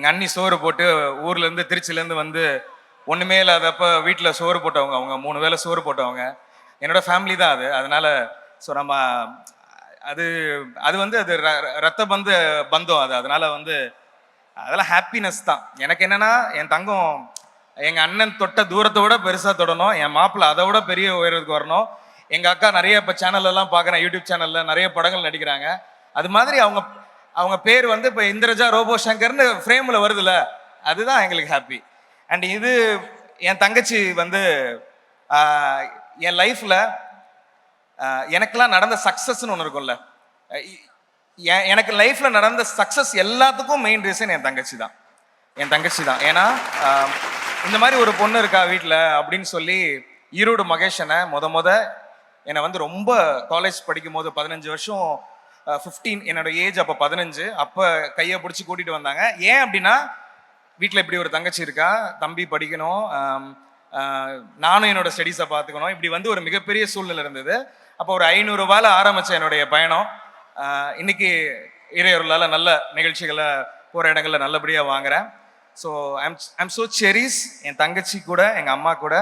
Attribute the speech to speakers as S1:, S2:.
S1: எங்கள் அண்ணி சோறு போட்டு ஊர்லேருந்து திருச்சிலேருந்து வந்து ஒன்றுமே இல்லாதப்ப வீட்டில் சோறு போட்டவங்க, அவங்க 3 வேளை சோறு போட்டவங்க. என்னோட ஃபேமிலி தான் அது. அதனால ஸோ நம்ம அது அது வந்து அது ரத்த பந்தம் அது. அதனால வந்து அதெல்லாம் ஹாப்பினஸ் தான். எனக்கு என்னன்னா என் தங்கம் எங்கள் அண்ணன் தொட்ட தூரத்தை விட பெருசாக தொடணும், என் மாப்பிள்ளை அதை விட பெரிய உயரத்துக்கு வரணும். எங்கள் அக்கா நிறைய இப்போ சேனல்லாம் பார்க்குறேன், யூடியூப் சேனலில் நிறைய படங்கள் நடிக்கிறாங்க. அது மாதிரி அவங்க அவங்க பேர் வந்து இப்போ இந்திரஜா ரோபோ சங்கர்னு ஃப்ரேமில் வருதுல்ல, அதுதான் எங்களுக்கு ஹாப்பி. அண்ட் இது என் தங்கச்சி வந்து என் லைஃப்பில் எனக்கெல்லாம் நடந்த சக்ஸஸ்ன்னு ஒன்று இருக்கும்ல, எனக்கு லைஃப்பில் நடந்த சக்ஸஸ் எல்லாத்துக்கும் மெயின் ரீசன் என் தங்கச்சி தான். ஏன்னா இந்த மாதிரி ஒரு பொண்ணு இருக்கா வீட்டில் அப்படின்னு சொல்லி ஈரோடு மகேஷனை என்னை வந்து ரொம்ப காலேஜ் படிக்கும் போது 15 வருஷம் 15 என்னோட ஏஜ் அப்போ 15, அப்போ கையை பிடிச்சி கூட்டிகிட்டு வந்தாங்க. ஏன் அப்படின்னா வீட்டில் இப்படி ஒரு தங்கச்சி இருக்கா, தம்பி படிக்கணும், நானும் என்னோட ஸ்டடீஸை பார்த்துக்கணும், இப்படி வந்து ஒரு மிகப்பெரிய சூழ்நிலை இருந்தது. அப்போ ஒரு 500 ரூபாயில் ஆரம்பித்த என்னுடைய பயணம் இன்னைக்கு இறையொருளால் நல்ல நிகழ்ச்சிகளை போகிற இடங்களில் நல்லபடியாக வாங்குறேன். ஸோ ஐம் ஸோ செரிஸ் என் தங்கச்சி கூட, எங்கள் அம்மா கூட.